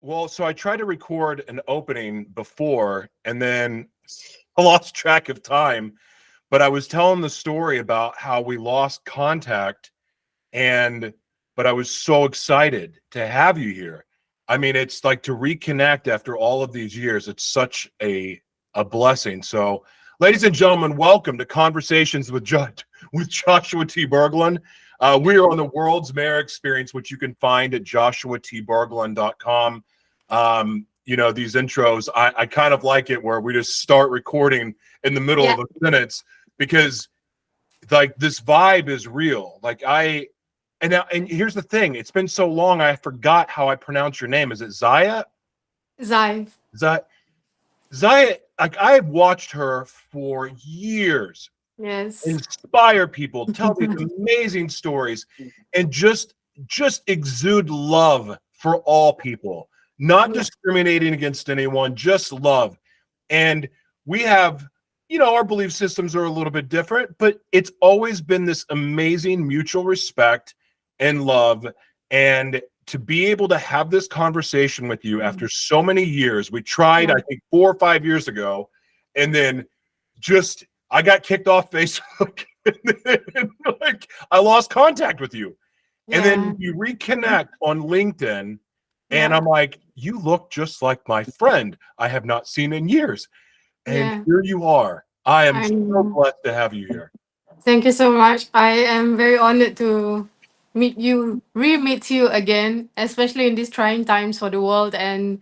Well, so I tried to record an opening before and then I lost track of time, but I was telling the story about how we lost contact and but I was so excited to have you here. I mean, it's like to reconnect after all of these years. It's such a blessing. So, ladies and gentlemen, welcome to Conversations with Joshua T Berglan. We are on the World's Mayor Experience, which you can find at JoshuaTBerglan.com. These intros, I kind of like it where we just start recording in the middle Yeah. of a sentence because like this vibe is real. And here's the thing, it's been so long I forgot how I pronounce your name. Is it Zaya? Zai. Zaya? Zaya, like I've watched her for years Yes. inspire people, tell these amazing stories, and just exude love for all people, not Yeah. discriminating against anyone, just love. And we have, our belief systems are a little bit different, but it's always been this amazing mutual respect and love. And to be able to have this conversation with you after so many years, we tried, Yeah. I think, 4 or 5 years ago, and then just I got kicked off Facebook. And like I lost contact with you. And Yeah. then you reconnect on LinkedIn, and Yeah. I'm like, you look just like my friend I have not seen in years. And Yeah. here you are. I am I so know. blessed to have you here. Thank you so much. I am very honored to meet you again, especially in these trying times for the world. And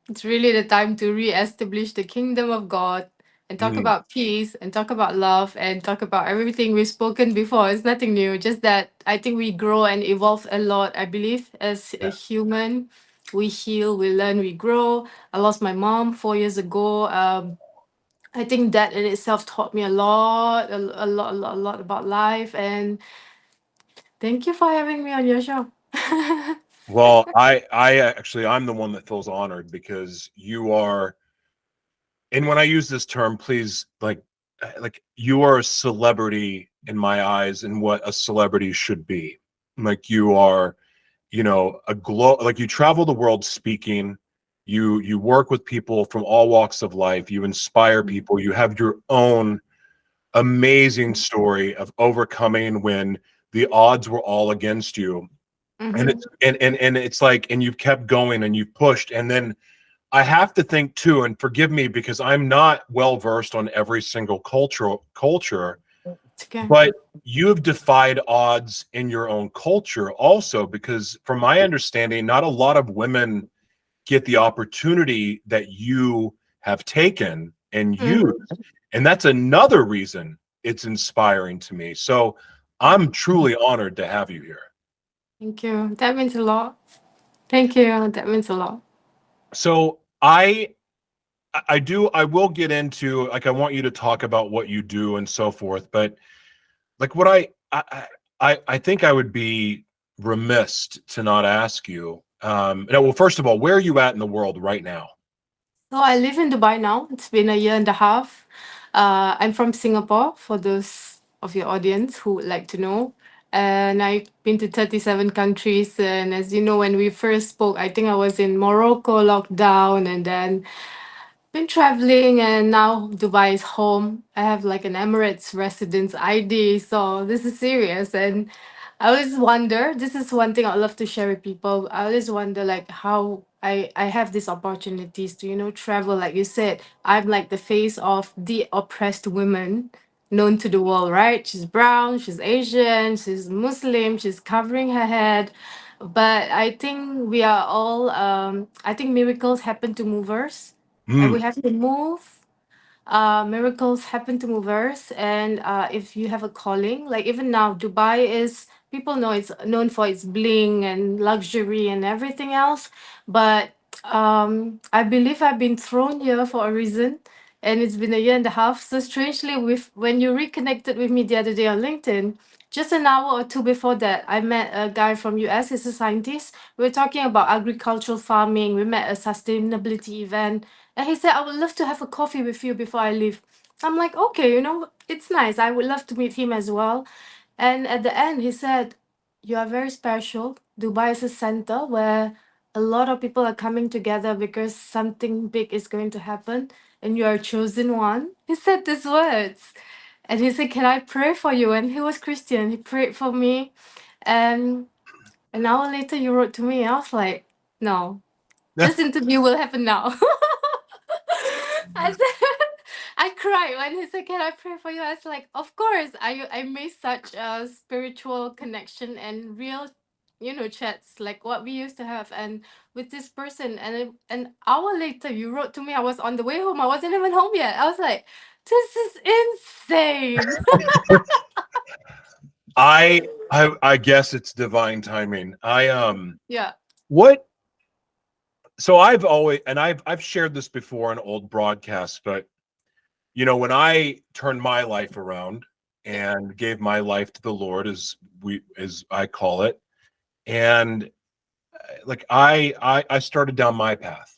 it's really the time to re-establish the kingdom of God and talk Mm, about peace and talk about love and talk about everything we've spoken before. It's nothing new, just that I think we grow and evolve a lot, I believe, as a yeah. human. We heal, we learn, we grow. I lost my mom 4 years ago. I think that in itself taught me a lot, a lot about life. And thank you for having me on your show. Well, I actually I'm the one that feels honored because you are, and when I use this term, please like you are a celebrity in my eyes and what a celebrity should be. Like you are, like you travel the world speaking, you work with people from all walks of life, you inspire people, you have your own amazing story of overcoming when the odds were all against you. And Mm-hmm. and it's like, and you've kept going and you've pushed. And then I have to think too, and forgive me because I'm not well versed on every single culture, It's okay. but you have defied odds in your own culture also, because from my understanding, not a lot of women get the opportunity that you have taken and used. Mm-hmm. And that's another reason it's inspiring to me. So I'm truly honored to have you here. Thank you. That means a lot. Thank you. That means a lot. So I will get into, like, I want you to talk about what you do and so forth, but like what I think I would be remiss to not ask you. No, well, first of all, where are you at in the world right now? So I live in Dubai now. It's been a year and a half. I'm from Singapore, for those of your audience who would like to know. And I've been to 37 countries. And as you know, when we first spoke, I think I was in Morocco, lockdown, and then been traveling, and now Dubai is home. I have like an Emirates residence ID, so this is serious. And I always wonder, this is one thing I love to share with people. I always wonder like how I have these opportunities to, travel. Like you said, I'm like the face of the oppressed women known to the world, right? She's brown, she's Asian, she's Muslim, she's covering her head. But I think we are all I think miracles happen to movers, and Mm, we have to move. Miracles happen to movers, and if you have a calling, like even now, Dubai is, people know it's known for its bling and luxury and everything else. But I believe I've been thrown here for a reason, and it's been a year and a half. So strangely, with when you reconnected with me the other day on LinkedIn, just an hour or two before that, I met a guy from US. He's a scientist. We were talking about agricultural farming. We met at a sustainability event, and he said, I would love to have a coffee with you before I leave. I'm like, okay, it's nice. I would love to meet him as well. And at the end, he said, you are very special. Dubai is a center where a lot of people are coming together because something big is going to happen, and you are chosen one. He said these words. And he said, "Can I pray for you?" And he was Christian. He prayed for me. And an hour later, you wrote to me. I was like, "No, this interview will happen now." I said, I cried when he said, "Can I pray for you?" I was like, "Of course." I made such a spiritual connection and real, chats like what we used to have, and with this person. And an hour later, you wrote to me. I was on the way home. I wasn't even home yet. I was like, "This is insane." I guess it's divine timing. Yeah. What so I've always, and I've shared this before in old broadcasts, but when I turned my life around Yeah. and gave my life to the Lord, as I call it, and like I started down my path.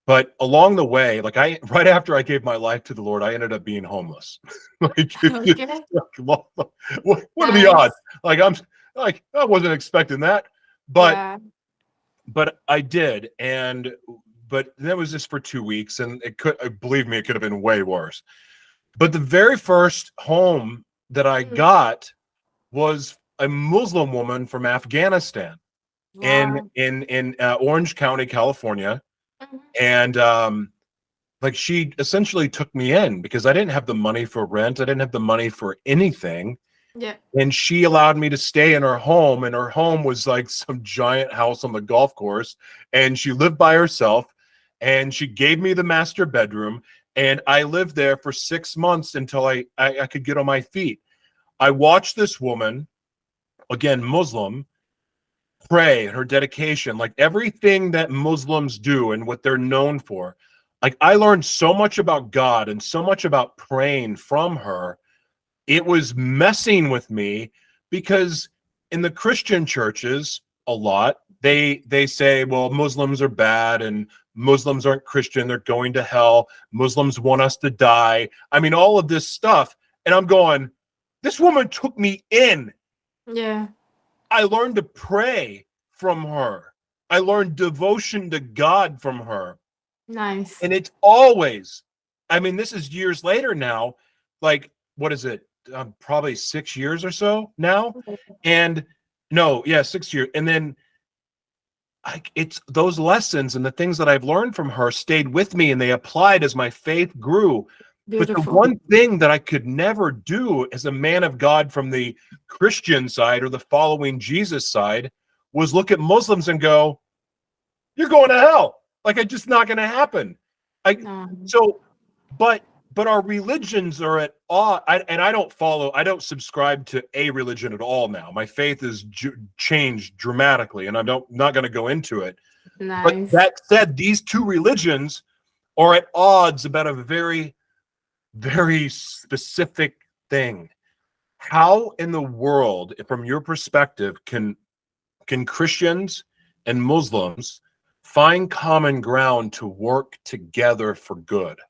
But along the way, like right after I gave my life to the Lord, I ended up being homeless. Like it's just Okay. like, what are the odds? Nice. Like I wasn't expecting that, but Yeah. I did. And but that was just for 2 weeks, and believe me, it could have been way worse. But the very first home that I Mm. got was a Muslim woman from Afghanistan Wow. in Orange County, California. Mhm. And like she essentially took me in because I didn't have the money for rent. I didn't have the money for anything. Yeah. And she allowed me to stay in her home. And her home was like some giant house on the golf course. And she lived by herself. And she gave me the master bedroom. And I lived there for 6 months until I could get on my feet. I watched this woman, again, Muslim, pray, her dedication, like everything that Muslims do and what they're known for. Like I learned so much about God and so much about praying from her. It was messing with me because in the Christian churches, a lot they say, well, Muslims are bad and Muslims aren't Christian, they're going to hell. Muslims want us to die. I mean, all of this stuff. And I'm going, this woman took me in. Yeah. I learned to pray from her. I learned devotion to God from her. Nice. And it's always, I mean, this is years later now. Like, what is it? Probably 6 years or so now. And no, yeah, 6 years. And then it's those lessons and the things that I've learned from her stayed with me and they applied as my faith grew. But the Beautiful. one thing that I could never do as a man of God from the Christian side or the following Jesus side was look at Muslims and go, "You're going to hell." Like it's just not going to happen. I Um, so, but our religions are at odds. I don't follow. I don't subscribe to a religion at all now. My faith has changed dramatically, and not going to go into it. But nice. that said, these two religions are at odds about a very very specific thing. How in the world, from your perspective, can Christians and Muslims find common ground to work together for good?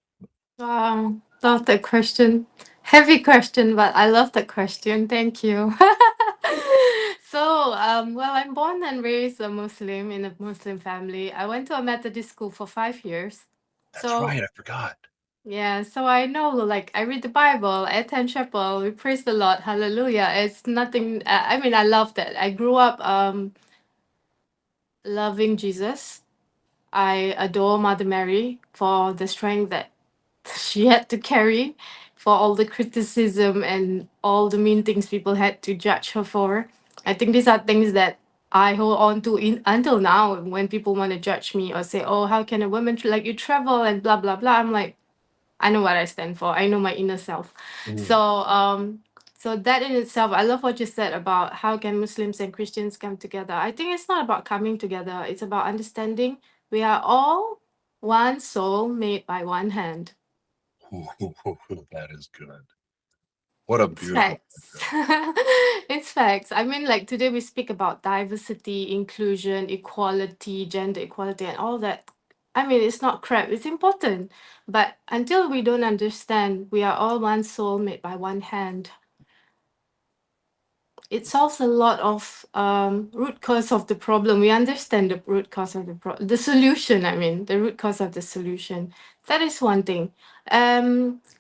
Wow. Love that question. Heavy question, but I love that question. Thank you. So, well, I'm born and raised a Muslim in a Muslim family. I went to a Methodist school for 5 years. That's So, right. I forgot. yeah, so I know, like, I read the Bible, I attend chapel, we praise the Lord, hallelujah. It's nothing, I mean, I love that. I grew up loving Jesus. I adore Mother Mary for the strength that she had to carry, for all the criticism and all the mean things people had to judge her for. I think these are things that I hold on to in until now. When people want to judge me or say, "Oh, how can a woman like you travel and blah blah blah," I'm like, I know what I stand for. I know my inner self. So Mm. so that in itself, I love what you said about how can Muslims and Christians come together. I think it's not about coming together. It's about understanding we are all one soul made by one hand. That is good. What a It's beautiful facts. picture. It's facts. I mean, like today we speak about diversity, inclusion, equality, gender equality, and all that. I mean, it's not crap, it's important. But until we don't understand we are all one soul made by one hand, it solves a lot of root cause of the problem. We understand the root cause of the solution. I mean, the root cause of the solution. That is one thing.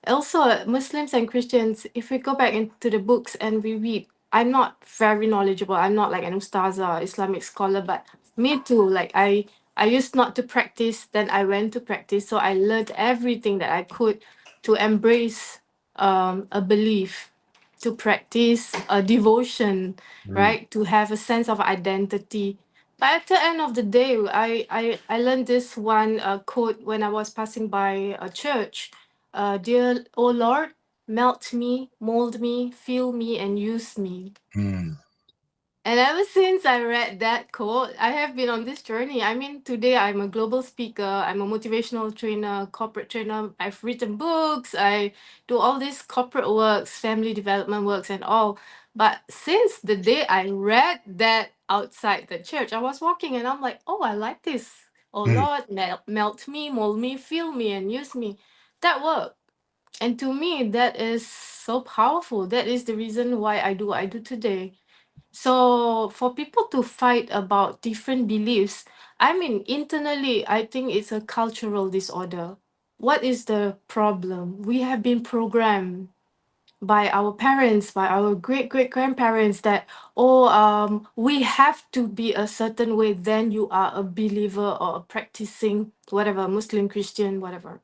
Also, Muslims and Christians, if we go back into the books and we read, I'm not very knowledgeable. I'm not like an ustazah, Islamic scholar, but me too. Like I used not to practice, then I went to practice, so I learned everything that I could to embrace a belief, to practice a devotion, Mm, right? To have a sense of identity. But at the end of the day, I learned this one quote when I was passing by a church. Dear O Lord, melt me, mold me, fill me, and use me. mm, And ever since I read that quote, I have been on this journey. I mean, today I'm a global speaker, I'm a motivational trainer, corporate trainer. I've written books, I do all these corporate works, family development works, and all. But since the day I read that outside the church, I was walking and I'm like, oh, I like this. Oh mm, Lord, melt me, mold me, fill me, and use me. That worked. And to me, that is so powerful. That is the reason why I do what I do today. So for people to fight about different beliefs, I mean, internally, I think it's a cultural disorder. What is the problem? We have been programmed by our parents, by our great great grandparents that, oh, we have to be a certain way, then you are a believer or a practicing whatever, Muslim, Christian, whatever.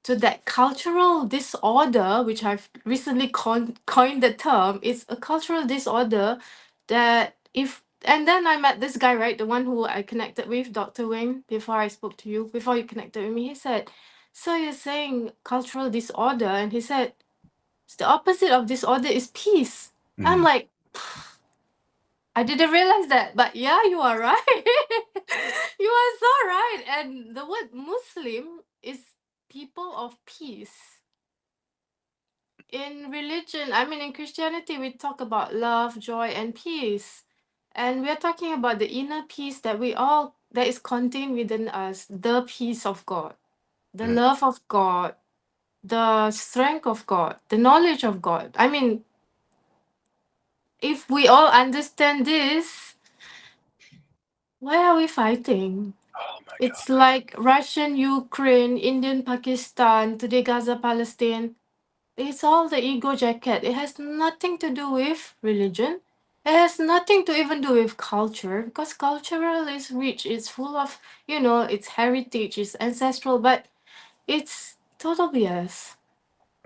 So that cultural disorder, which I've recently coined the term, is a cultural disorder that if and then I met this guy, right? The one who I connected with, Dr. Wing, before I spoke to you, before you connected with me, he said, so you're saying cultural disorder? And he said, the opposite of disorder is peace. I'm mm. like, I didn't realize that, but yeah, you are right. You are so right. And the word Muslim is people of peace. In religion, I mean, in Christianity, we talk about love, joy, and peace. And we're talking about the inner peace that is contained within us, the peace of God, the Mm. love of God, the strength of God, the knowledge of God. I mean, if we all understand this, why are we fighting? Oh my It's like Russian, Ukraine, Indian, Pakistan, today Gaza, Palestine. It's all the ego jacket. It has nothing to do with religion. It has nothing to even do with culture because cultural is rich. It's full of, its heritage, it's ancestral, but it's total BS.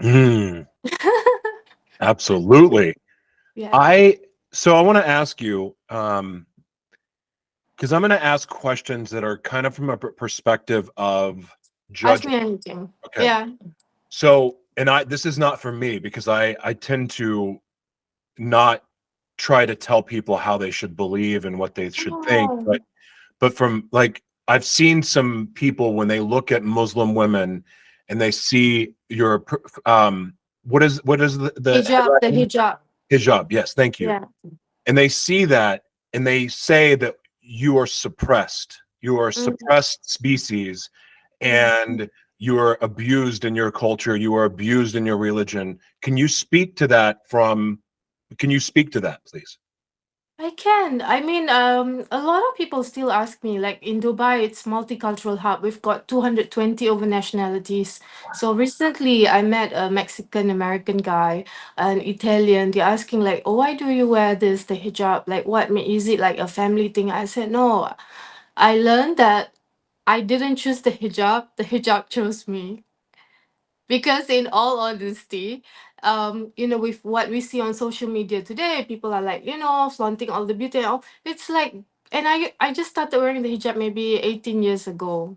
God. Mm, absolutely. Yeah. I so I want to ask you, because I'm going to ask questions that are kind of from a perspective of Ask judging. me anything. Okay. Yeah. So, and this is not for me because I tend to not try to tell people how they should believe and what they should think, Oh, but from like I've seen some people when they look at Muslim women and they see your what is the hijab, the headline? hijab. Hijab. Yes, thank you. Yeah. And they see that and they say that you are suppressed. You are a Mm, suppressed species mm. and you are abused in your culture, you are abused in your religion. Can you speak to that, please? I can. I mean, a lot of people still ask me, like in Dubai, it's multicultural hub. We've got 220 over nationalities. So recently I met a Mexican American guy, an Italian. They're asking like, oh, why do you wear this, the hijab? Like is it like a family thing? I said, no, I learned that I didn't choose the hijab chose me. Because in all honesty, with what we see on social media today, people are like, flaunting all the beauty and all. It's like, and I just started wearing the hijab maybe 18 years ago,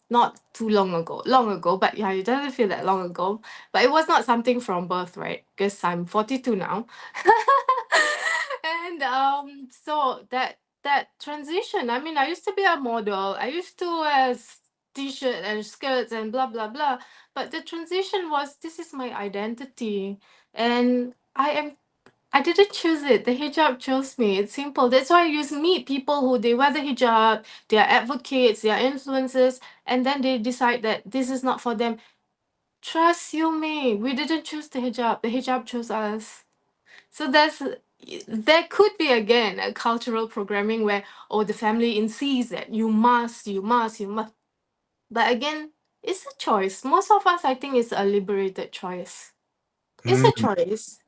not too long ago, but yeah, it doesn't feel that long ago. But it was not something from birth, right? Because I'm 42 now. And so that transition, I mean, I used to be a model. I used to wear t-shirt and skirts and blah blah blah. But the transition was, this is my identity. And I didn't choose it. The hijab chose me. It's simple. That's why you meet people who they wear the hijab, they are advocates, they are influencers, and then they decide that this is not for them. Trust you me, we didn't choose the hijab. The hijab chose us. So there could be again a cultural programming where, oh, the family insists that you must. But again, it's a choice. Most of us, I think, it's a liberated choice. It's a Mm. choice.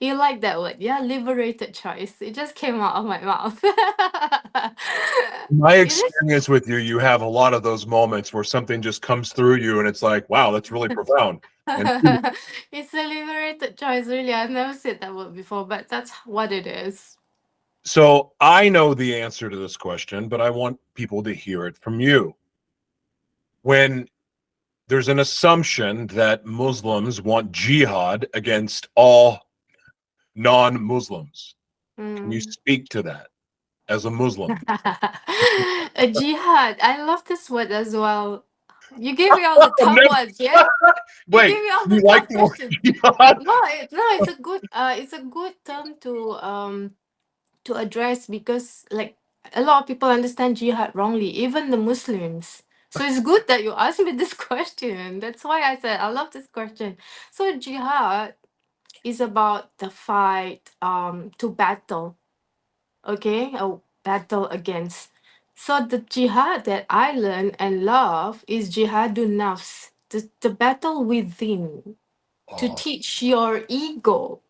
You like that word, yeah? Liberated choice. It just came out of my mouth. My It is. experience with you, you have a lot of those moments where something just comes through you and it's like, wow, that's really profound. And It's a liberated choice, really. I've never said that word before, but that's what it is. so I know the answer to this question, but I want people to hear it from you. When there's an assumption that Muslims want jihad against all non-Muslims, can you Mm. speak to that as a Muslim? A jihad. I love this word as well. You gave me all the tough Never, ones, yeah? You wait, gave me all you the like tough the word questions. jihad? No, it's a good term to address, because like a lot of people understand jihad wrongly, even the Muslims. So it's good that you asked me this question. That's why I said I love this question. So jihad is about the fight to battle, okay? A battle against. So the jihad that I learn and love is jihadun nafs, the battle within, to Oh, teach your ego,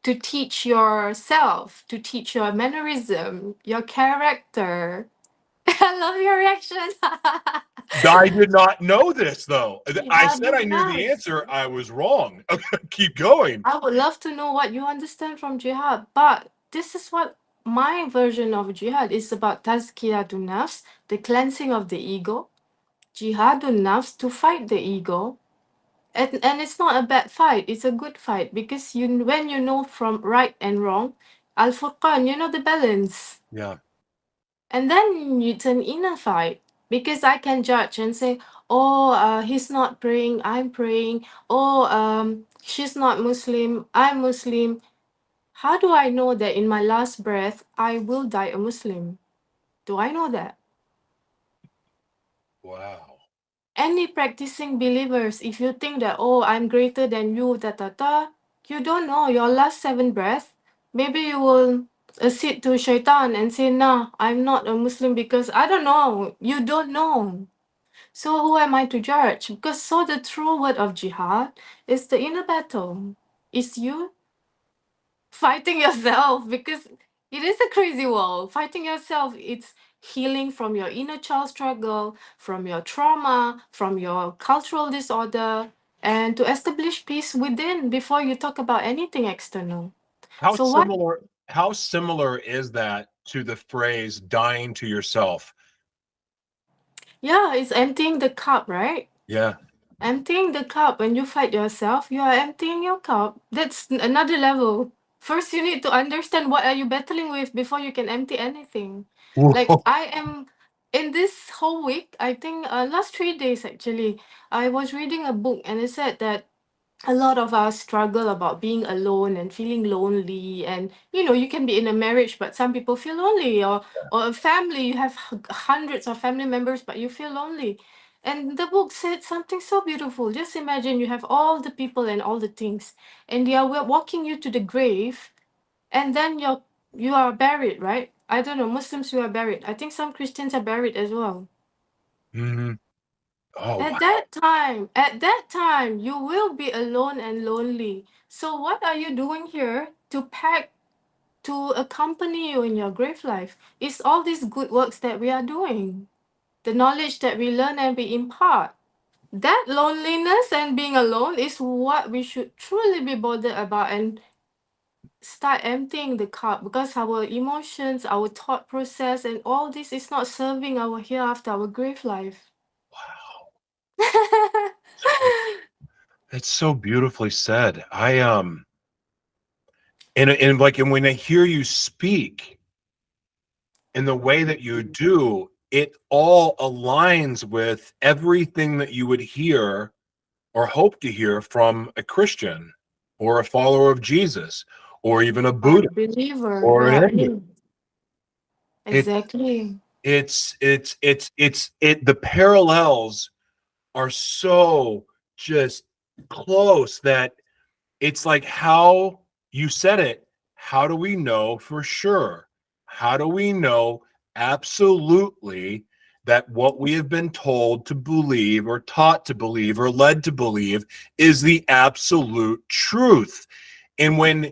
to teach yourself, to teach your mannerism, your character. I love your reaction. I did not know this though. I said I Jihadun knew the nafs. answer. I was wrong. Okay, keep going. I would love to know what you understand from jihad, but this is what my version of jihad is about: tazkiyatun nafs, the cleansing of the ego, jihadun nafs, to fight the ego. And it's not a bad fight, it's a good fight, because when you know from right and wrong, al furqan, you know the balance. Yeah. And then it's an inner fight, because I can judge and say, oh, he's not praying, I'm praying. Oh, she's not Muslim, I'm Muslim. How do I know that in my last breath I will die a Muslim? Do I know that? Wow. Any practicing believers, if you think that, oh, I'm greater than you, you don't know your last 7 breaths. Maybe you will accede to shaitan and say, nah, I'm not a Muslim, because I don't know. You don't know. So who am I to judge? Because so the true word of jihad is the inner battle. It's you fighting yourself, because it is a crazy world. Fighting yourself, it's healing from your inner child struggle, from your trauma, from your cultural disorder, and to establish peace within before you talk about anything external. How So what? similar how similar is that to the phrase dying to yourself? Yeah, it's emptying the cup, right? Yeah. Emptying the cup. When you fight yourself, you are emptying your cup. That's another level. First, you need to understand what are you battling with before you can empty anything. Like Whoa. I am in this whole week, I think last 3 days actually, I was reading a book, and it said that a lot of us struggle about being alone and feeling lonely. And you can be in a marriage, but some people feel lonely, or a family, you have hundreds of family members, but you feel lonely. And the book said something so beautiful. Just imagine you have all the people and all the things, and they are walking you to the grave, and then you are buried, right? I don't know, Muslims, you are buried. I think some Christians are buried as well. Hmm. Oh wow. At that time, you will be alone and lonely. So what are you doing here to pack to accompany you in your grave life? It's all these good works that we are doing, the knowledge that we learn and we impart. That loneliness and being alone is what we should truly be bothered about, and start emptying the cup, because our emotions, our thought process, and all this is not serving our hereafter, our grave life. Wow. It's so beautifully said. And when I hear you speak in the way that you do, it all aligns with everything that you would hear or hope to hear from a Christian or a follower of Jesus or even a Or Buddha believer, or a yeah, Hindu. It exactly. it's the parallels are so just close that it's like how you said it. How do we know for sure? How do we know absolutely that what we have been told to believe or taught to believe or led to believe is the absolute truth? And when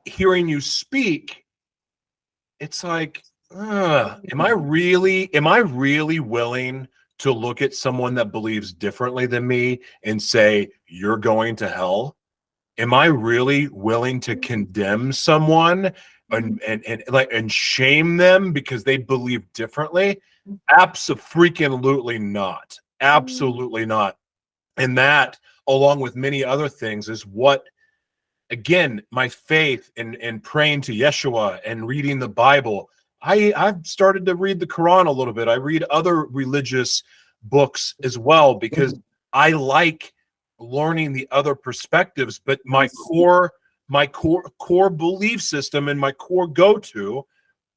hearing you speak, it's like, am I really willing to look at someone that believes differently than me and say, you're going to hell? Am I really willing to condemn someone and shame them because they believe differently? Absolutely not. Absolutely not. And that, along with many other things, is what, again, my faith in praying to Yeshua and reading the Bible. I've started to read the Quran a little bit. I read other religious books as well because I like learning the other perspectives. But my core belief system and my core go-to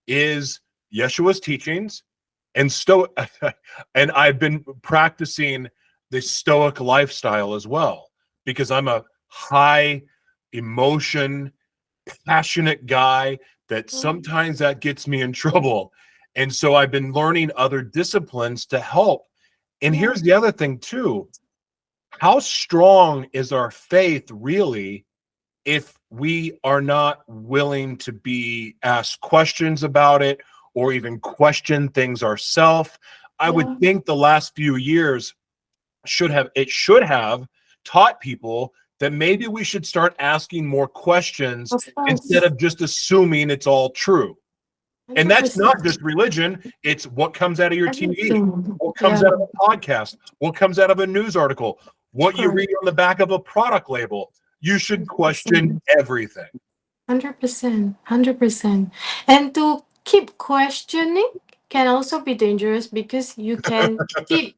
is Yeshua's teachings and and I've been practicing the Stoic lifestyle as well because I'm a high emotion, passionate guy that sometimes that gets me in trouble. And so I've been learning other disciplines to help. And Yeah. here's the other thing too. How strong is our faith really if we are not willing to be asked questions about it or even question things ourselves? I would Yeah. think the last few years should have taught people that maybe we should start asking more questions Of instead course. of just assuming it's all true. And that's not 100%. just religion, it's what comes out of your TV, Everything. what comes Yeah. out of a podcast, what comes out of a news article, what you Correct. read on the back of a product label. You should question 100%. everything. 100%. 100%. And to keep questioning can also be dangerous because you can keep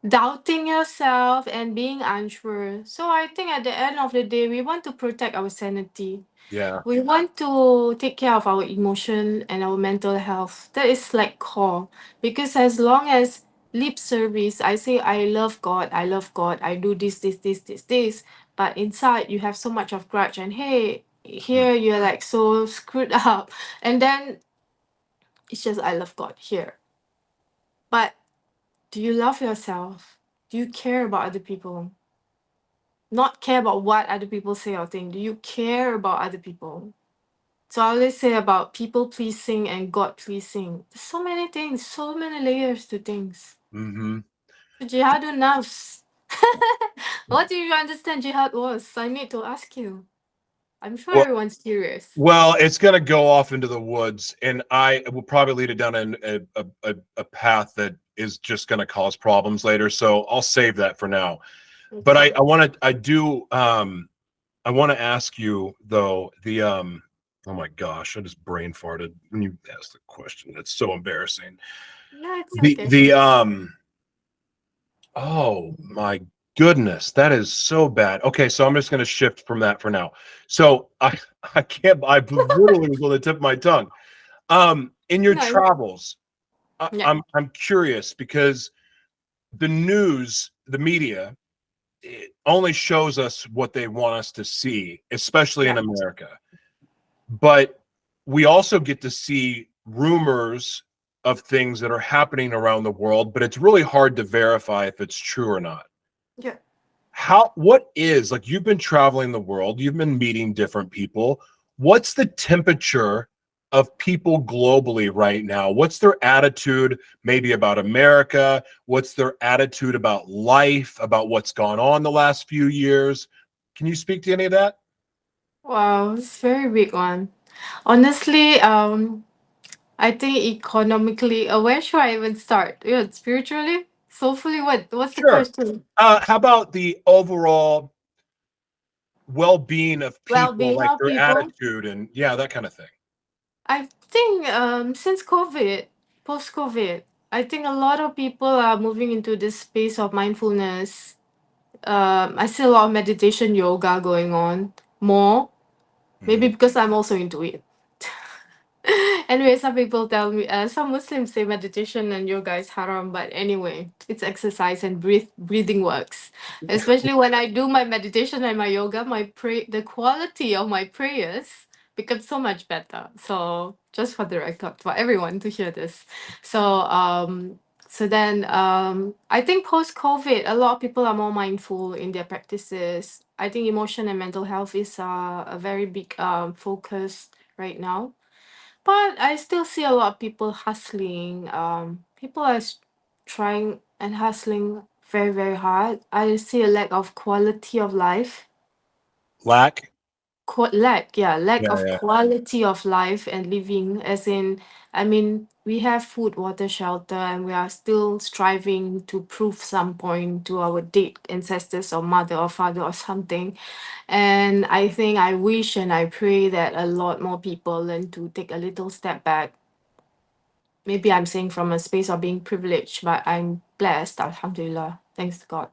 doubting yourself and being unsure. So I think at the end of the day, we want to protect our sanity. Yeah. We want to take care of our emotion and our mental health. That is like core. Because as long as lip service, I say I love God, I do this, but inside you have so much of grudge and hey, here you're like so screwed up. And then it's just I love God here. But do you love yourself? Do you care about other people? Not care about what other people say or think. Do you care about other people? So I always say about people pleasing and God pleasing. There's so many things, so many layers to things. Mm-hmm. Jihadun nafs. What do you understand jihad was? I need to ask you. I'm sure Well, everyone's curious. well, it's going to go off into the woods, and I will probably lead it down a path that is just going to cause problems later. So I'll save that for now. But I, Okay. I want to, I do, I want to ask you though, oh my gosh, I just brain farted when you asked the question. That's so embarrassing. No, it's The, okay. the, oh my goodness, that is so bad. Okay, so I'm just going to shift from that for now. So I can't, I literally was on the tip of my tongue. In your No. travels, Yeah. I'm curious because the news, the media, it only shows us what they want us to see, especially in Yeah. America. But we also get to see rumors of things that are happening around the world, but it's really hard to verify if it's true or not. Yeah. What is, like, you've been traveling the world, you've been meeting different people. What's the temperature of people globally right now? What's their attitude maybe about America? What's their attitude about life, about what's gone on the last few years? Can you speak to any of that? Wow, it's a very big one. Honestly, I think economically, where should I even start? Yeah, spiritually, soulfully. What's the Sure. question? How about the overall well-being of people, Well-being like of their people. attitude and yeah, that kind of thing? I think since COVID, post COVID, I think a lot of people are moving into this space of mindfulness. I see a lot of meditation yoga going on more. Maybe Mhm. because I'm also into it. Anyway, some people tell me, some Muslims say meditation and yoga is haram, but anyway, it's exercise and breathing works. Especially when I do my meditation and my yoga, the quality of my prayers becomes so much better. So just for the record, for everyone to hear this. So I think post COVID, a lot of people are more mindful in their practices. I think emotion and mental health is a very big focus right now, but I still see a lot of people hustling. People are trying and hustling very, very hard. I see a lack of quality of life. Lack. Lack Yeah, of yeah. quality of life and living, as in, I mean, we have food, water, shelter, and we are still striving to prove some point to our dead ancestors or mother or father or something. And I think I wish and I pray that a lot more people learn to take a little step back. Maybe I'm saying from a space of being privileged, but I'm blessed, alhamdulillah, thanks to God.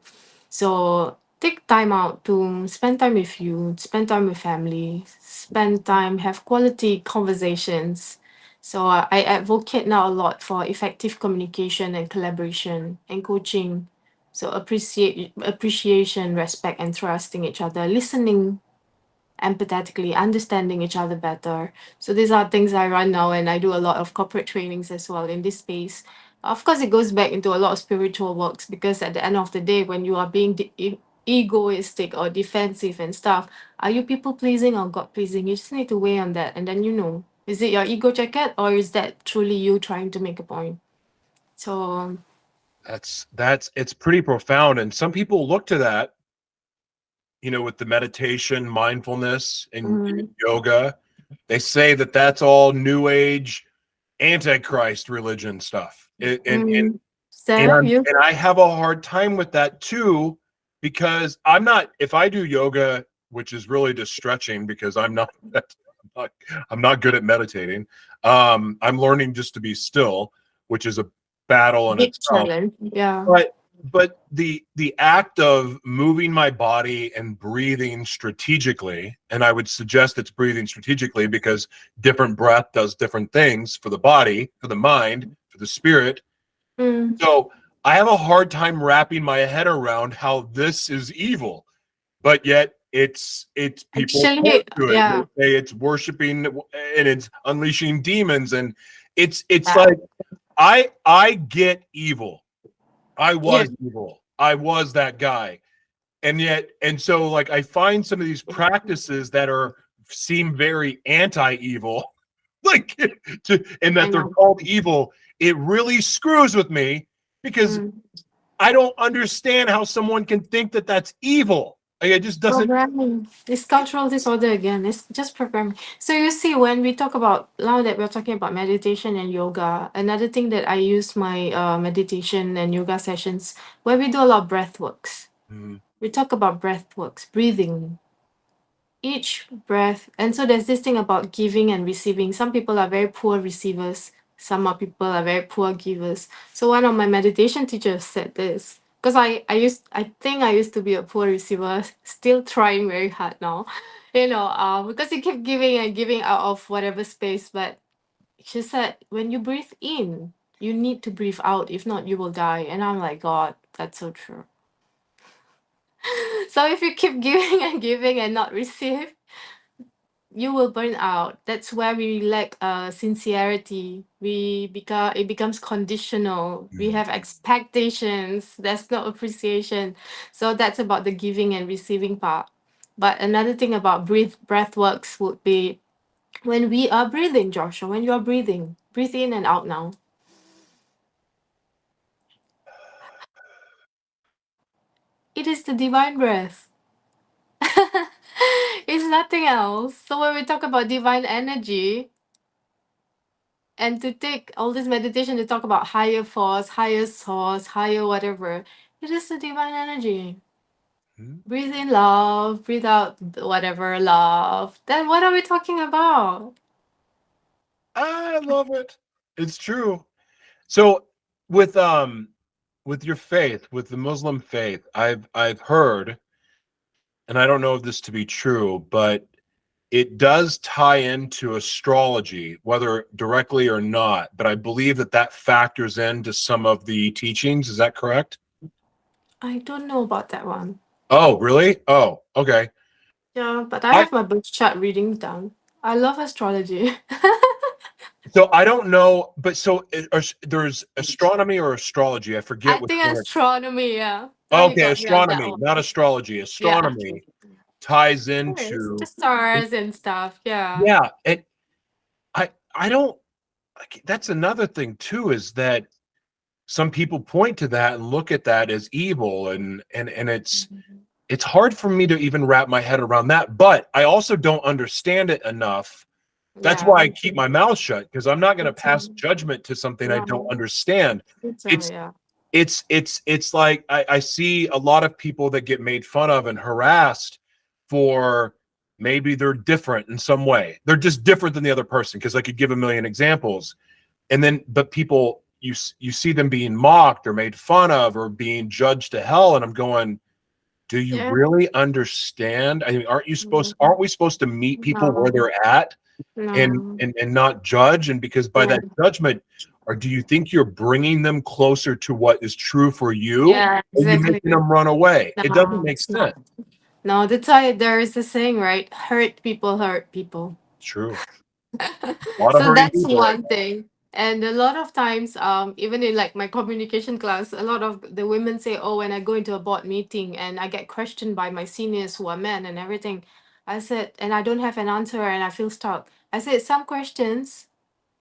So take time out to spend time with you, spend time with family, spend time, have quality conversations. So I advocate now a lot for effective communication and collaboration and coaching. So appreciation, respect, and trusting each other, listening empathetically, understanding each other better. So these are things I run now, and I do a lot of corporate trainings as well in this space. Of course, it goes back into a lot of spiritual works, because at the end of the day, when you are being egoistic or defensive and stuff, are you people pleasing or God pleasing? You just need to weigh on that, and then is it your ego jacket, or is that truly you trying to make a point? So That's it's pretty profound, and some people look to that, with the meditation, mindfulness, and mm, yoga. They say that that's all new age antichrist religion stuff. mm, And Sarah, I'm you and I have a hard time with that too, because I'm not, if I do yoga, which is really just stretching, because I'm not good at meditating. I'm learning just to be still, which is a battle in big itself. challenge, yeah, But the act of moving my body and breathing strategically, and I would suggest it's breathing strategically because different breath does different things for the body, for the mind, for the spirit. mm. So I have a hard time wrapping my head around how this is evil, but yet it's people point Actually, to it. They yeah, say it's worshiping and it's unleashing demons, and it's yeah. like I get evil. I Yeah. was evil. I was that guy. And so like I find some of these practices that are seem very anti-evil, like and I that they're know. called evil, it really screws with me because Mm. I don't understand how someone can think that that's evil. Like, it just doesn't. Programming. It's cultural disorder again. It's just programming. So you see, when we talk about, now that we're talking about meditation and yoga, another thing that I use my meditation and yoga sessions, where we do a lot of breath works. Mm, We talk about breath works, breathing, each breath. And so there's this thing about giving and receiving. Some people are very poor receivers, people are very poor givers. So one of my meditation teachers said this, because I think I used to be a poor receiver, still trying very hard now, because you keep giving and giving out of whatever space. But she said, when you breathe in, you need to breathe out, if not you will die. And I'm like, God, that's so true. So if you keep giving and giving and not receive, you will burn out. That's where we lack sincerity. It becomes conditional. We mm. have expectations. There's no appreciation. So that's about the giving and receiving part. But another thing about breath works would be when we are breathing, Joshua. When you are breathing, breathe in and out now. It is the divine breath. It's nothing else. So when we talk about divine energy, and to take all this meditation to talk about higher force, higher source, higher whatever, it is the divine energy. Mm. Breathe in love, breathe out whatever love. Then what are we talking about? I love it. It's true. So with um with your faith, with the Muslim faith, I've heard, and I don't know if this to be true, but it does tie into astrology, whether directly or not, but I believe that that factors into some of the teachings. Is that correct? I don't know about that one. Oh, really? Oh, okay. Yeah, but I I have my birth chart reading down. I love astrology. so I don't know, but so there's astronomy or astrology. I forget I which think one. astronomy, yeah. Why you Okay, got me on that astronomy, not one? astrology. Yeah. Astronomy ties Yes, the into, stars and stuff. Yeah. yeah, and I don't, that's another thing too, is that some people point to that and look at that as evil, and it's hard for me to even wrap my head around that, but I also don't understand it enough. That's Yeah, why I me keep too. my mouth shut, because I'm not going Me to pass too. judgment to something I don't No, understand. me too, It's yeah. it's like I see a lot of people that get made fun of and harassed for maybe they're different in some way. They're just different than the other person, because I could give a million examples. And then, but people, you see them being mocked or made fun of or being judged to hell, and I'm going, do you Yeah. really understand? I mean, Mhm. aren't we supposed to meet people where No, they're at, and no. not judge? And because by Yeah. that judgment, or do you think you're bringing them closer to what is true for you, or Yeah, are you exactly. making them run away? It doesn't No, make it's not. sense. No, that's why there is a saying, right? Hurt people hurt people. It's true. A lot of So hurting that's people right one thing. And a lot of times, even in like my communication class, a lot of the women say, "Oh, when I go into a board meeting and I get questioned by my seniors who are men and everything," I said, and I don't have an answer and I feel stuck. I said, some questions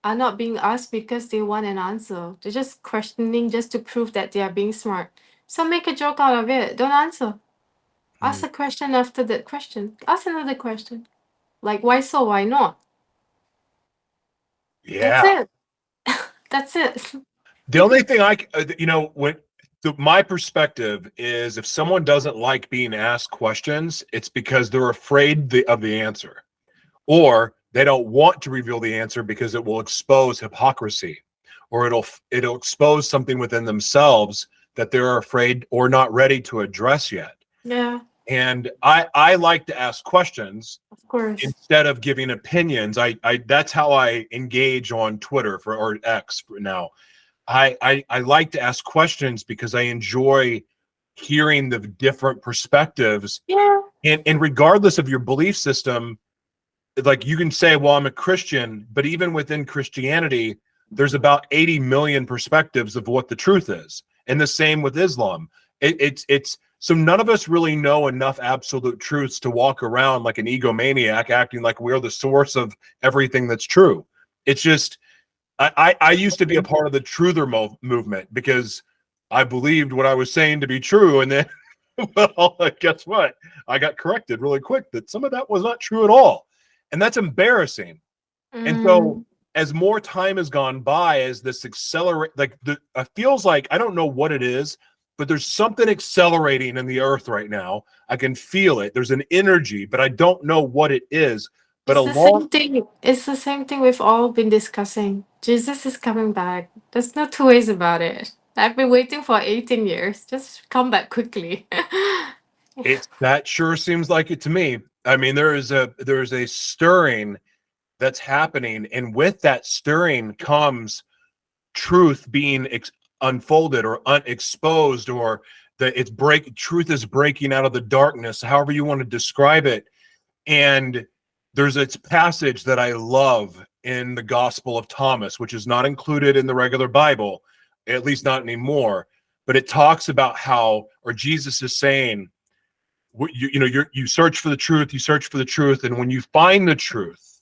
are not being asked because they want an answer. They're just questioning just to prove that they are being smart. So make a joke out of it. Don't answer. now. Ask a question after that question. Ask another question. Like, why so? Why not? That's Yeah. it. That's it. The only thing when my perspective is, if someone doesn't like being asked questions, it's because they're afraid of the answer, or they don't want to reveal the answer because it will expose hypocrisy, or it'll expose something within themselves that they're afraid or not ready to address yet. Yeah, And I like to ask questions of course. instead of giving opinions. I that's how I engage on Twitter, or X for now. I like to ask questions because I enjoy hearing the different perspectives, Yeah, and regardless of your belief system, like, you can say, well, I'm a Christian, but even within Christianity, there's about 80 million perspectives of what the truth is. And the same with Islam. It's so none of us really know enough absolute truths to walk around like an egomaniac, acting like we're the source of everything that's true. It's just, I used to be a part of the truther movement, because I believed what I was saying to be true, and then well, guess what? I got corrected really quick that some of that was not true at all. And that's embarrassing. And so mm, as more time has gone by, as this accelerate, like, it feels like, I don't know what it is, but there's something accelerating in the earth right now. I can feel it. There's an energy, but I don't know what it is. But it's the along, same thing. It's the same thing we've all been discussing. Jesus is coming back. There's no two ways about it. I've been waiting for 18 years. Just come back quickly. that sure seems like it to me. I mean, there is a stirring that's happening, and with that stirring comes truth being unfolded or unexposed, or truth is breaking out of the darkness, however you want to describe it. And there's a passage that I love in the Gospel of Thomas, which is not included in the regular Bible, at least not anymore, but it talks about how, or Jesus is saying, you search for the truth, you search for the truth, and when you find the truth,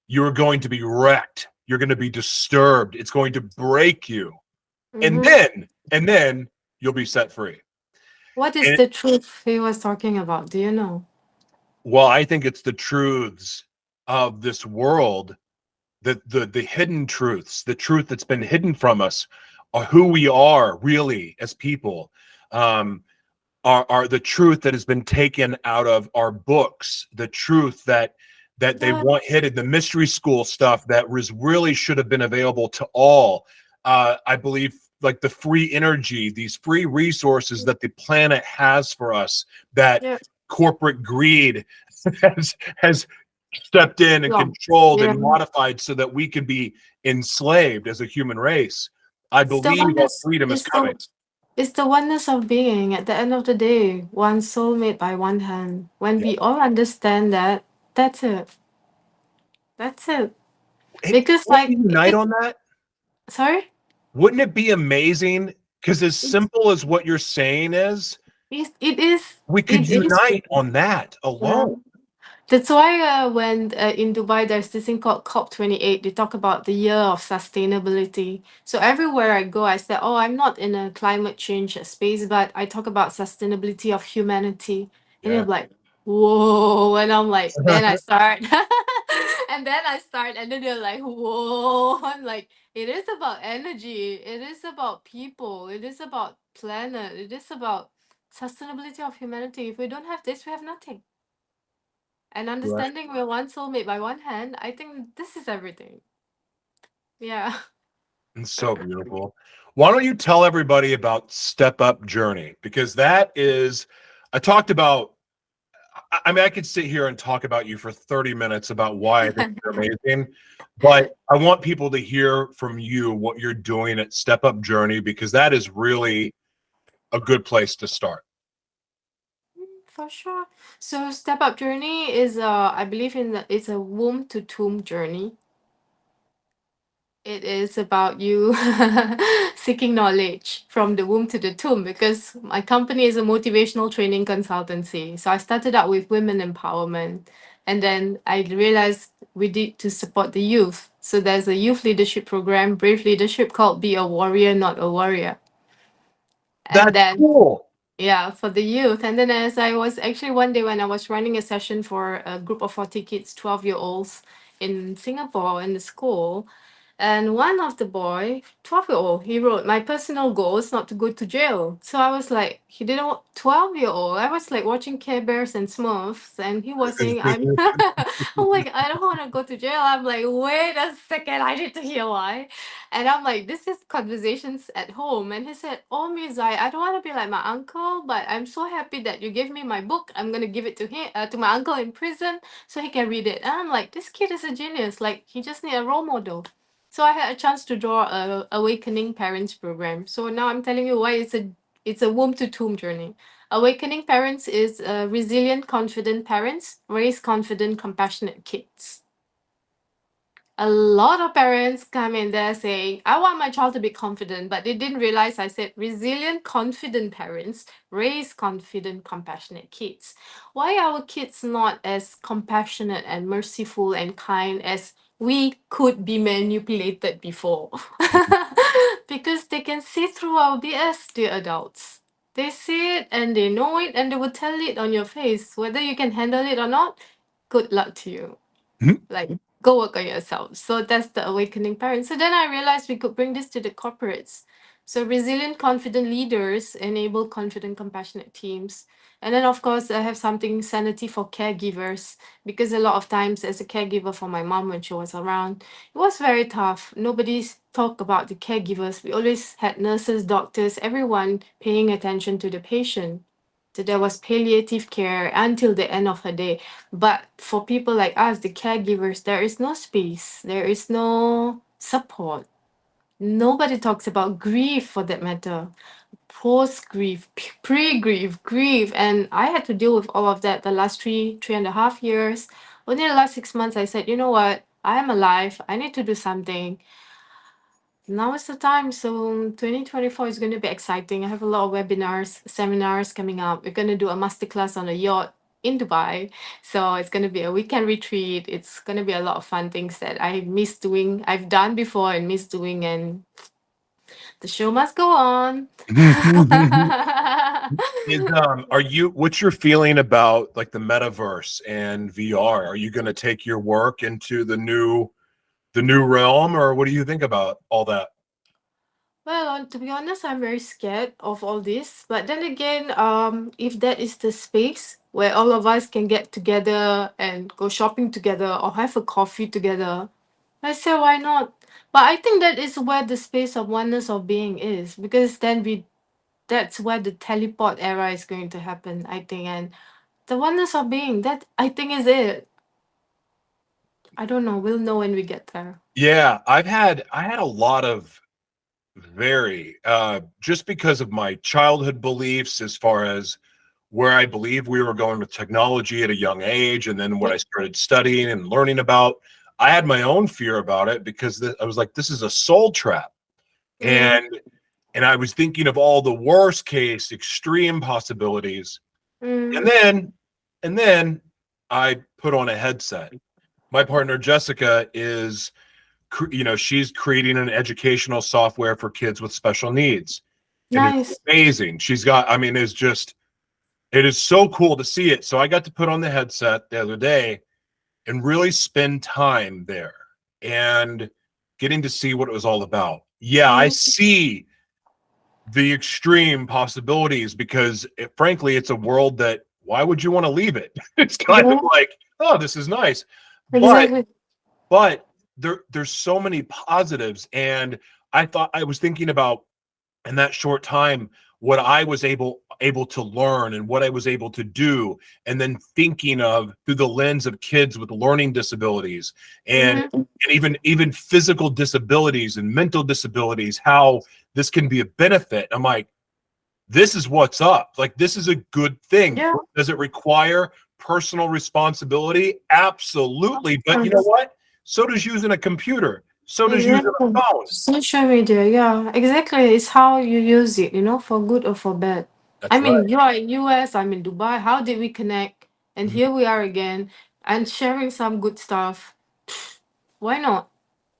you're going to be wrecked, you're going to be disturbed, it's going to break you, and Mm-hmm. then you'll be set free. What is And the truth he was talking about? Do you know? well, I think it's the truths of this world, the hidden truths, the truth that's been hidden from us, are who we are really as people, um, are the truth that has been taken out of our books, the truth that they Yeah, want hidden, the mystery school stuff that really should have been available to all. I believe, like, the free energy, these free resources that the planet has for us, that yeah, corporate greed has stepped in and long. controlled Yeah. and modified so that we could be enslaved as a human race. I It's the believe our oneness. freedom is It's coming. the oneness of being. At the end of the day, one soul made by one hand. When Yeah. we all understand that, that's it. That's it. Hey, Because can we like unite it's on that? sorry, Wouldn't it be amazing? Because as it's, simple as what you're saying is, it is we could it is. unite on that Yeah. alone. That's why when in Dubai there's this thing called COP28. They talk about the year of sustainability. So everywhere I go, I say, "Oh, I'm not in a climate change space, but I talk about sustainability of humanity." And they're Yeah. like, "Whoa!" And I'm like, then I start, and then I start, and then they're like, "Whoa!" I'm like, it is about energy. It is about people. It is about planet. It is about sustainability of humanity. If we don't have this, we have nothing. And Right. understanding we're one soul made by one hand, I think this is everything. Yeah. It's so beautiful. Why don't you tell everybody about Step Up Journey? Because that is, I talked about, I mean, I could sit here and talk about you for 30 minutes about why I think you're amazing, but I want people to hear from you what you're doing at Step Up Journey, because that is really a good place to start. For sure. So step up journey is I believe in it's a womb to tomb journey. It is about you seeking knowledge from the womb to the tomb because my company is a motivational training consultancy. So I started out with women empowerment and then I realized we need to support the youth. So there's a youth leadership program, Brave Leadership, called Be a Warrior, Not a Warrior. And That's then cool. yeah, for the youth. And then as I was actually one day when I was running a session for a group of 40 kids, 12-year-olds in Singapore in the school, and one of the boy, 12-year-old, he wrote, "My personal goal is not to go to jail." So I was like, he didn't want 12-year-old. I was like watching Care Bears and Smurfs, and he was saying, I'm like, I don't want to go to jail. I'm like, wait a second, I need to hear why. And I'm like, this is conversations at home. And he said, "Oh, Miss Zai, I don't want to be like my uncle, but I'm so happy that you gave me my book. I'm gonna give it to him, to my uncle in prison, so he can read it." And I'm like, this kid is a genius. Like, he just need a role model. So I had a chance to draw a Awakening Parents program. So now I'm telling you why it's a womb to tomb journey. Awakening Parents is resilient, confident parents raise confident, compassionate kids. A lot of parents come in there saying, "I want my child to be confident," but they didn't realize I said resilient, confident parents raise confident, compassionate kids. Why are our kids not as compassionate and merciful and kind as we could be manipulated before? Because they can see through our BS, the adults. They see it and they know it and they will tell it on your face. Whether you can handle it or not, good luck to you. Like, go work on yourself. So that's the awakening parent. So then I realized we could bring this to the corporates. So resilient, confident leaders enable confident, compassionate teams. And then of course I have something sanity for caregivers because a lot of times as a caregiver for my mom when she was around, it was very tough. Nobody's talk about the caregivers. We always had nurses, doctors, everyone paying attention to the patient. So there was palliative care until the end of her day. But for people like us, the caregivers, there is no space, there is no support. Nobody talks about grief for that matter. Post grief, pre grief, grief. And I had to deal with all of that the last 3.5 years. Only the last 6 months, I said, you know what? I am alive. I need to do something. Now is the time. So 2024 is going to be exciting. I have a lot of webinars, seminars coming up. We're going to do a masterclass on a yacht in Dubai. So it's going to be a weekend retreat. It's going to be a lot of fun things that I miss doing. I've done before and miss doing, and the show must go on. Is are you, what's your feeling about like the metaverse and VR? Are you going to take your work into the new realm, or what do you think about all that? Well, to be honest, I'm very scared of all this. But then again, if that is the space where all of us can get together and go shopping together or have a coffee together, I say why not? But I think that is where the space of oneness of being is, because then we that's where the teleport era is going to happen, I think. And the oneness of being, that I think is it. I don't know. We'll know when we get there. Yeah, I had a lot of very just because of my childhood beliefs as far as where I believe we were going with technology at a young age, and then what I Yep. started studying and learning about, I had my own fear about it because I was like, this is a soul trap. Mm-hmm. And I was thinking of all the worst case extreme possibilities. And Mm. then and then I put on a headset. My partner Jessica is, she's creating an educational software for kids with special needs, and it's Nice. amazing. She's got, I mean, it is so cool to see it. So I got to put on the headset the other day and really spend time there and getting to see what it was all about. Yeah, I Mm. see the extreme possibilities because frankly, it's a world that why would you want to leave it? It's kind of Yeah, like, oh, this is nice. But exactly. but there's so many positives. And I was thinking about in that short time what I was able to learn and what I was able to do, and then thinking of through the lens of kids with learning disabilities and Mm-hmm. even physical disabilities and mental disabilities, how this can be a benefit. I'm like, this is what's up. Like, this is a good thing. Yeah, Does it require personal responsibility? of Absolutely. But you know course. what? So does using a computer. So does using a Exactly. phone. Social media, yeah, exactly. It's how you use it, for good or for bad. I That's right. mean, you are in US, I'm in Dubai. How did we connect? And Mhm. here we are again and sharing some good stuff. Why not?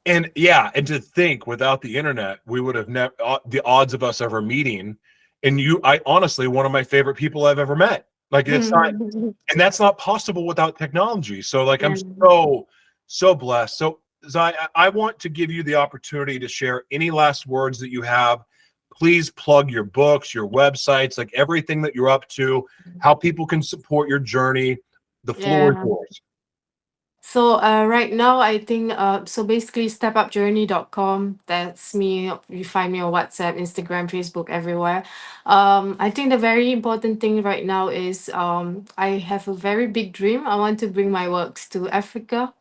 And yeah, and to think without the internet, we would have never, the odds of us ever meeting. And I honestly, one of my favorite people I've ever met. Like, it's not, and that's not possible without technology. So like, I'm Yeah. so blessed. So Zai, I want to give you the opportunity to share any last words that you have. Please plug your books, your websites, like everything that you're up to, how people can support your journey. The floor is Yeah. yours. So right now I think so basically stepupjourney.com, that's me. You find me on WhatsApp, Instagram, Facebook, everywhere. I think the very important thing right now is I have a very big dream. I want to bring my works to Africa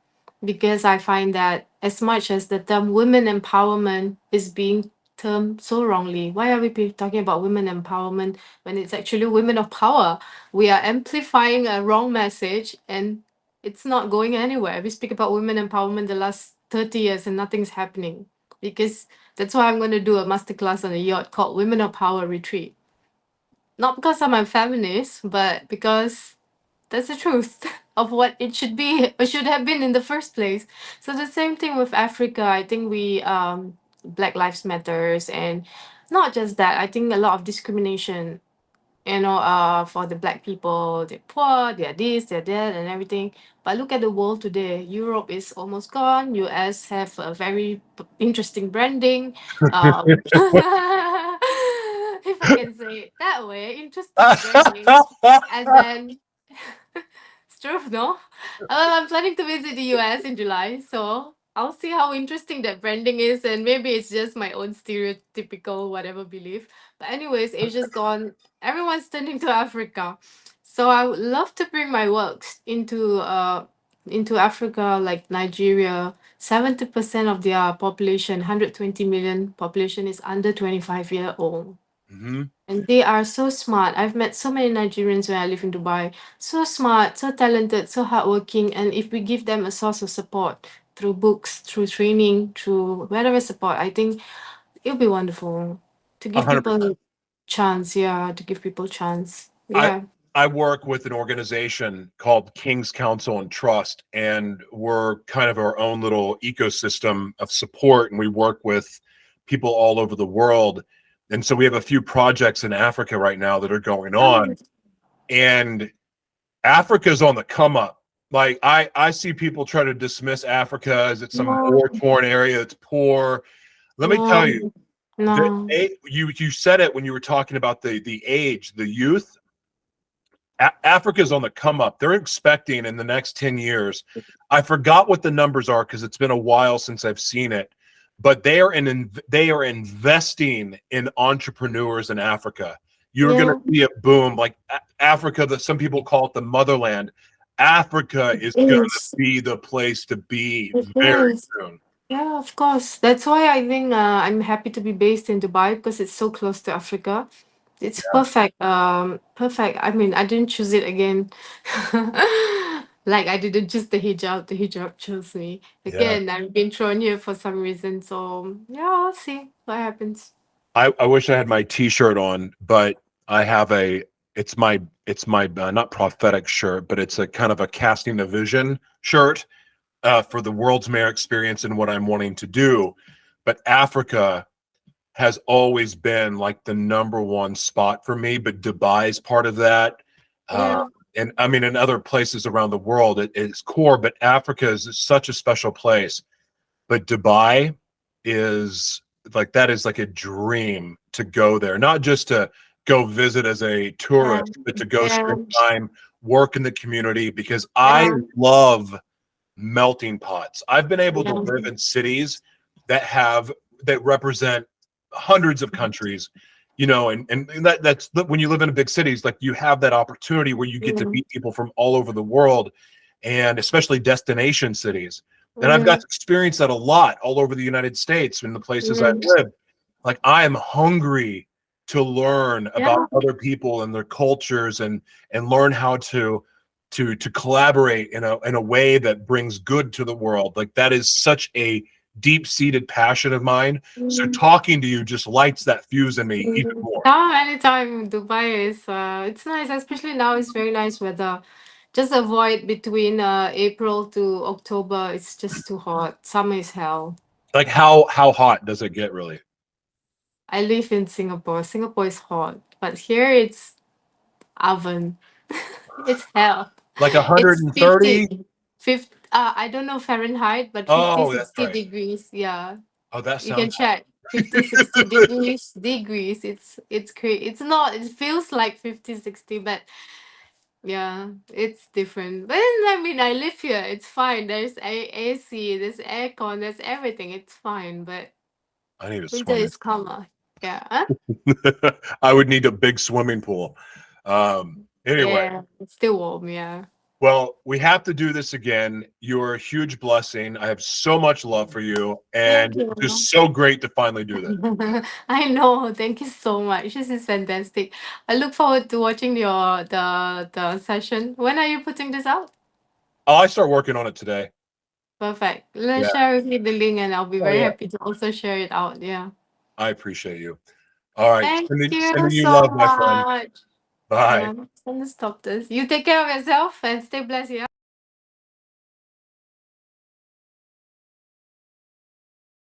because I find that as much as the term women empowerment is being termed so wrongly, why are we talking about women empowerment when it's actually women of power? We are amplifying a wrong message and it's not going anywhere. We speak about women empowerment the last 30 years and nothing's happening. Because that's why I'm going to do a masterclass on a yacht called Women of Power Retreat. Not because I'm a feminist, but because that's the truth of what it should be or should have been in the first place. So the same thing with Africa. I think we Black Lives Matters, and not just that. I think a lot of discrimination, for the black people, they're poor, they're this, they're that, and everything. But look at the world today. Europe is almost gone. US have a very interesting branding. If I can say it that way, interesting branding. And then it's true, no? Well, I'm planning to visit the US in July, so I'll see how interesting that branding is, and maybe it's just my own stereotypical whatever belief. But anyways, Asia's gone. Everyone's turning to Africa, so I would love to bring my works into Africa, like Nigeria. 70% of their population, 120 million population, is under 25-year old. Mhm. And they are so smart. I've met so many Nigerians when I live in Dubai. So smart, so talented, so hardworking. And if we give them a source of support through books, through training, through whatever support, I think it'll be wonderful to give 100%. people chance. Yeah, to give people chance. I Yeah. I work with an organization called King's Council and Trust, and we're kind of our own little ecosystem of support, and we work with people all over the world. And so we have a few projects in Africa right now that are going on, Nice. and Africa's on the come up. Like, I see people try to dismiss Africa as it's some No, war torn area that's poor. Let me tell you, no, no. you said it when you were talking about the age, the youth. Africa's on the come up. They're expecting in the next 10 years. I forgot what the numbers are because it's been a while since I've seen it, but they are investing in entrepreneurs in Africa. You're going to Yeah. see a boom like Africa, that some people call it the motherland. Africa is It going to is. be the place to be It very is. soon. Yeah, of course. That's why I think I'm happy to be based in Dubai because it's so close to Africa. It's Yeah. perfect. Perfect. I mean, I didn't choose it again. Like I didn't choose the hijab. The hijab chose me. Yeah. Again, I've been thrown here for some reason. So yeah, I'll see what happens. I wish I had my t-shirt on, but I have it's my not prophetic shirt, but it's a kind of a casting a vision shirt for the world's mayor experience and what I'm wanting to do. But Africa has always been like the number one spot for me, but Dubai is part of that. Uh, Yeah. and I mean, in other places around the world, it's core, but Africa is such a special place. But Dubai is like that is like a dream to go there, not just to go visit as a Yeah. tourist, but to go Yeah. spend time, work in the community because I Yeah. love melting pots. I've been able to Yeah. live in cities that have that represent hundreds of countries, you know, and that's when you live in a big cities, like you have that opportunity where you get to Yeah. meet people from all over the world, and especially destination cities. And I've got Mm-hmm. to experience that a lot all over the United States in the places I live. Like I am hungry to learn about Yeah. other people and their cultures and learn how to collaborate in a way that brings good to the world. Like that is such a deep-seated passion of mine. So Mm-hmm. talking to you just lights that fuse in me even Mm. more. Come anytime. Dubai is it's nice, especially now it's very nice weather. Just avoid between April to October. It's just too hot. Summer is hell. Like how hot does it get really? I live in Singapore. Singapore is hot, but here it's oven. It's hell. Like It's 130? 50, 50 I don't know Fahrenheit, but 50, Oh, that's 60 right. degrees. Yeah. Oh, that You can sounds check 50, 60 degrees. It's crazy. It's not, it feels like 50, 60, but yeah, it's different. But I mean, I live here. It's fine. There's AC, there's aircon, there's everything. It's fine. But I need a winter swimming. is calmer. Yeah. Huh? I would need a big swimming pool. Anyway, Yeah. It's still warm. Yeah. well, we have to do this again. You're a huge blessing. I have so much love for you, Thank and you. just so great to finally do this. I know. Thank you so much. This is fantastic. I look forward to watching your the session. When are you putting this out? Oh, I start working on it today. Perfect. Let's Yeah. share with me the link and I'll be Oh very yeah. happy to also share it out. Yeah. I appreciate you. All right. Thank you Sending you so love, my friend. much. Bye. Yeah, I'm gonna stop this. You take care of yourself and stay blessed, yeah?